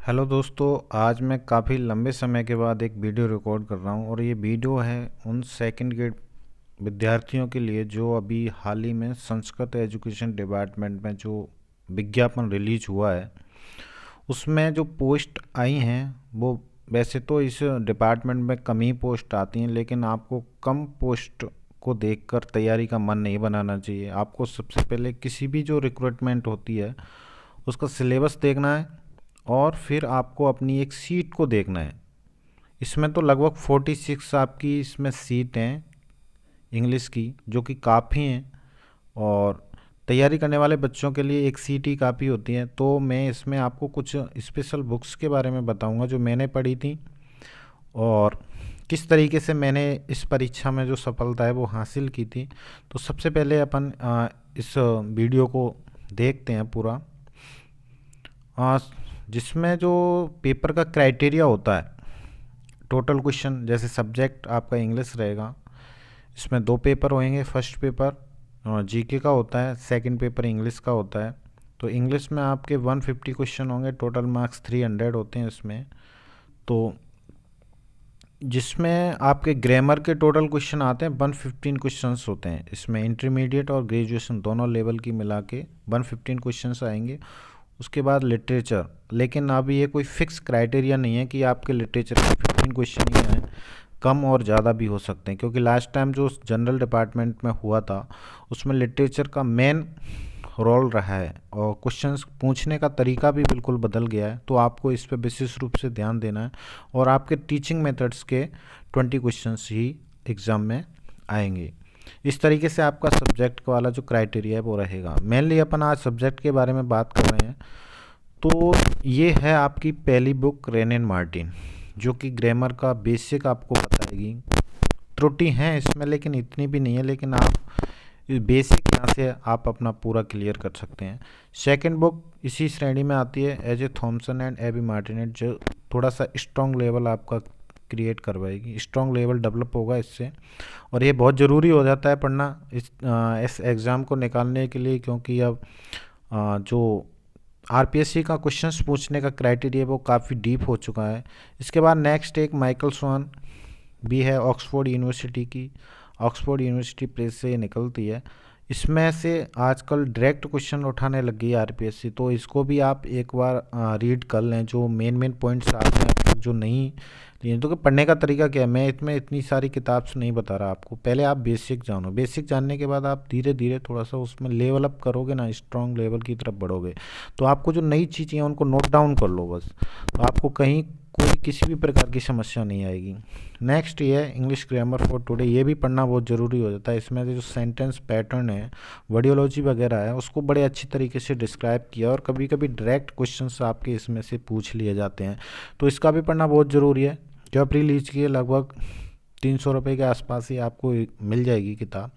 Hello दोस्तों, आज मैं काफ़ी लंबे समय के बाद एक वीडियो रिकॉर्ड कर रहा हूँ और ये वीडियो है उन सेकंड ग्रेड विद्यार्थियों के लिए जो अभी हाल ही में संस्कृत एजुकेशन डिपार्टमेंट में जो विज्ञापन रिलीज हुआ है उसमें जो पोस्ट आई हैं वो वैसे तो इस डिपार्टमेंट में कम ही पोस्ट आती हैं, लेकिन आपको कम पोस्ट को देखकर तैयारी का मन नहीं बनाना चाहिए। आपको सबसे पहले किसी भी जो रिक्रूटमेंट होती है उसका सिलेबस देखना है और फिर आपको अपनी एक सीट को देखना है। इसमें तो लगभग 46 आपकी इसमें सीट हैं इंग्लिश की, जो कि काफ़ी हैं और तैयारी करने वाले बच्चों के लिए एक सीट ही काफ़ी होती है। तो मैं इसमें आपको कुछ स्पेशल बुक्स के बारे में बताऊंगा जो मैंने पढ़ी थी और किस तरीके से मैंने इस परीक्षा में जो सफलता है वो हासिल की थी। तो सबसे पहले अपन इस वीडियो को देखते हैं पूरा, आ, जिसमें जो पेपर का क्राइटेरिया होता है, टोटल क्वेश्चन जैसे सब्जेक्ट आपका इंग्लिश रहेगा, इसमें दो पेपर होंगे। फर्स्ट पेपर जीके का होता है, सेकंड पेपर इंग्लिश का होता है। तो इंग्लिश में आपके 150 क्वेश्चन होंगे, टोटल मार्क्स 300 होते हैं इसमें। तो जिसमें आपके ग्रामर के टोटल क्वेश्चन आते हैं 115 क्वेश्चंस होते हैं इसमें। इंटरमीडिएट और ग्रेजुएशन दोनों लेवल की मिला के 115 क्वेश्चंस आएंगे। उसके बाद लिटरेचर, लेकिन अभी ये कोई फिक्स क्राइटेरिया नहीं है कि आपके लिटरेचर के 15 क्वेश्चन ही आए, कम और ज़्यादा भी हो सकते हैं। क्योंकि लास्ट टाइम जो जनरल डिपार्टमेंट में हुआ था उसमें लिटरेचर का मेन रोल रहा है और क्वेश्चंस पूछने का तरीका भी बिल्कुल बदल गया है। तो आपको इस पर विशेष रूप से ध्यान देना है और आपके टीचिंग मेथड्स के 20 क्वेश्चंस ही एग्ज़ाम में आएंगे। इस तरीके से आपका सब्जेक्ट वाला जो क्राइटेरिया है वो रहेगा। मेनली अपन आज सब्जेक्ट के बारे में बात कर रहे हैं। तो ये है आपकी पहली बुक रेन एंड मार्टिन, जो कि ग्रामर का बेसिक आपको बताएगी। त्रुटि हैं इसमें लेकिन इतनी भी नहीं है, लेकिन आप बेसिक यहाँ से आप अपना पूरा क्लियर कर सकते हैं। सेकंड बुक इसी श्रेणी में आती है, as a Thomson and AB Martinet, जो थोड़ा सा स्ट्रॉन्ग लेवल आपका क्रिएट करवाएगी, स्ट्रॉन्ग लेवल डेवलप होगा इससे। और ये बहुत ज़रूरी हो जाता है पढ़ना इस एग्ज़ाम को निकालने के लिए, क्योंकि अब जो आरपीएससी का क्वेश्चंस पूछने का क्राइटेरिया वो काफ़ी डीप हो चुका है। इसके बाद नेक्स्ट एक माइकल स्वान भी है ऑक्सफोर्ड यूनिवर्सिटी की, ऑक्सफोर्ड यूनिवर्सिटी प्रेस से ये निकलती है। इसमें से आजकल डायरेक्ट क्वेश्चन उठाने लग गई है आरपीएससी, तो इसको भी आप एक बार रीड कर लें। जो मेन मेन पॉइंट्स आते हैं अब तक जो नहीं लिए, तो पढ़ने का तरीका क्या है, मैं इसमें इतनी सारी किताब से नहीं बता रहा आपको। पहले आप बेसिक जानो, बेसिक जानने के बाद आप धीरे धीरे थोड़ा सा उसमें लेवल अप करोगे ना, स्ट्रॉन्ग लेवल की तरफ बढ़ोगे। तो आपको जो नई चीज़ें हैं उनको नोट डाउन कर लो बस, तो आपको कहीं कोई किसी भी प्रकार की समस्या नहीं आएगी। नेक्स्ट ये है इंग्लिश ग्रामर फॉर टुडे, ये भी पढ़ना बहुत ज़रूरी हो जाता है। इसमें जो सेंटेंस पैटर्न है, वर्डियोलॉजी वगैरह है, उसको बड़े अच्छी तरीके से डिस्क्राइब किया और कभी कभी डायरेक्ट क्वेश्चंस आपके इसमें से पूछ लिए जाते हैं, तो इसका भी पढ़ना बहुत ज़रूरी है। जो रिलीज की है लगभग 300 रुपये के आसपास ही आपको मिल जाएगी किताब।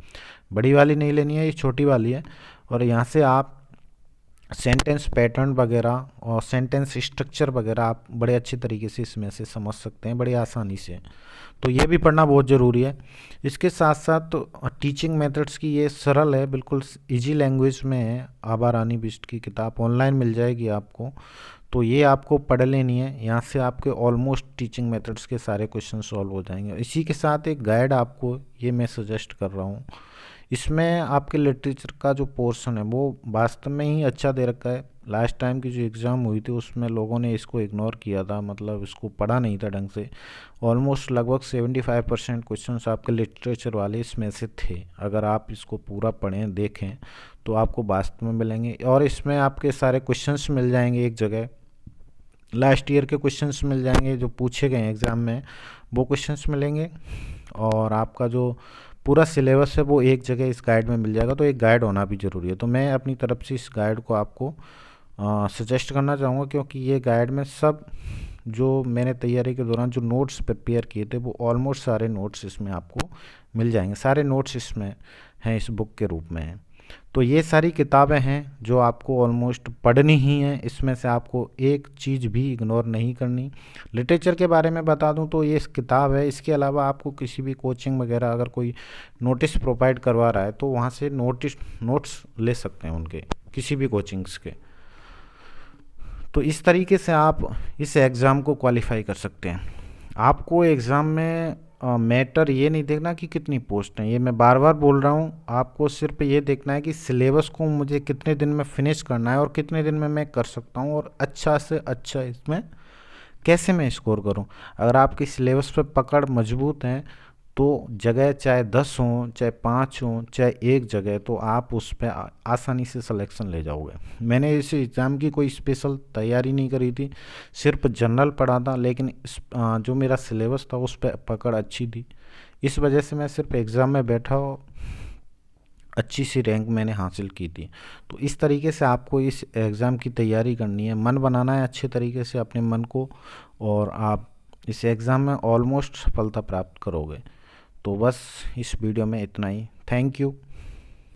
बड़ी वाली नहीं लेनी है, ये छोटी वाली है। और यहाँ से आप सेंटेंस पैटर्न वगैरह और सेंटेंस स्ट्रक्चर वगैरह आप बड़े अच्छे तरीके से इसमें से समझ सकते हैं बड़ी आसानी से। तो ये भी पढ़ना बहुत ज़रूरी है। इसके साथ साथ तो टीचिंग मेथड्स की ये सरल है, बिल्कुल इजी लैंग्वेज में है। आभा रानी बिष्ट की किताब ऑनलाइन मिल जाएगी आपको, तो ये आपको पढ़ लेनी है। यहाँ से आपके ऑलमोस्ट टीचिंग मेथड्स के सारे क्वेश्चन सॉल्व हो जाएंगे। इसी के साथ एक गाइड आपको ये मैं सजेस्ट कर रहा हूँ। इसमें आपके लिटरेचर का जो पोर्शन है वो वास्तव में ही अच्छा दे रखा है। लास्ट टाइम की जो एग्ज़ाम हुई थी उसमें लोगों ने इसको इग्नोर किया था, मतलब इसको पढ़ा नहीं था ढंग से। ऑलमोस्ट लगभग 75% क्वेश्चन आपके लिटरेचर वाले इसमें से थे। अगर आप इसको पूरा पढ़ें देखें तो आपको वास्तव में मिलेंगे, और इसमें आपके सारे क्वेश्चंस मिल जाएंगे एक जगह। लास्ट ईयर के क्वेश्चंस मिल जाएंगे जो पूछे गए एग्ज़ाम में, वो क्वेश्चंस मिलेंगे। और आपका जो पूरा सिलेबस है वो एक जगह इस गाइड में मिल जाएगा। तो एक गाइड होना भी ज़रूरी है। तो मैं अपनी तरफ से इस गाइड को आपको सजेस्ट करना चाहूँगा, क्योंकि ये गाइड में सब जो मैंने तैयारी के दौरान जो नोट्स प्रिपेयर किए थे वो ऑलमोस्ट सारे नोट्स इसमें आपको मिल जाएंगे। सारे नोट्स इसमें हैं, इस बुक के रूप में हैं। तो ये सारी किताबें हैं जो आपको ऑलमोस्ट पढ़नी ही हैं। इसमें से आपको एक चीज़ भी इग्नोर नहीं करनी। लिटरेचर के बारे में बता दूं तो ये किताब है। इसके अलावा आपको किसी भी कोचिंग वगैरह अगर कोई नोटिस प्रोवाइड करवा रहा है तो वहाँ से नोट्स ले सकते हैं उनके, किसी भी कोचिंग्स के। तो इस तरीके से आप इस एग्ज़ाम को क्वालिफाई कर सकते हैं। आपको एग्ज़ाम में मैटर ये नहीं देखना कि कितनी पोस्ट हैं, ये मैं बार बार बोल रहा हूँ। आपको सिर्फ ये देखना है कि सिलेबस को मुझे कितने दिन में फिनिश करना है और कितने दिन में मैं कर सकता हूँ, और अच्छा से अच्छा इसमें कैसे मैं स्कोर करूं। अगर आपकी सिलेबस पे पकड़ मजबूत है तो जगह चाहे 10 हों, चाहे 5 हों, चाहे एक जगह, तो आप उस पर आसानी से सिलेक्शन ले जाओगे। मैंने इस एग्ज़ाम की कोई स्पेशल तैयारी नहीं करी थी, सिर्फ जनरल पढ़ा था, लेकिन जो मेरा सिलेबस था उस पर पकड़ अच्छी थी। इस वजह से मैं सिर्फ एग्ज़ाम में बैठा अच्छी सी रैंक मैंने हासिल की थी। तो इस तरीके से आपको इस एग्ज़ाम की तैयारी करनी है, मन बनाना है अच्छे तरीके से अपने मन को, और आप इस एग्ज़ाम में ऑलमोस्ट सफलता प्राप्त करोगे। तो बस इस वीडियो में इतना ही। Thank you.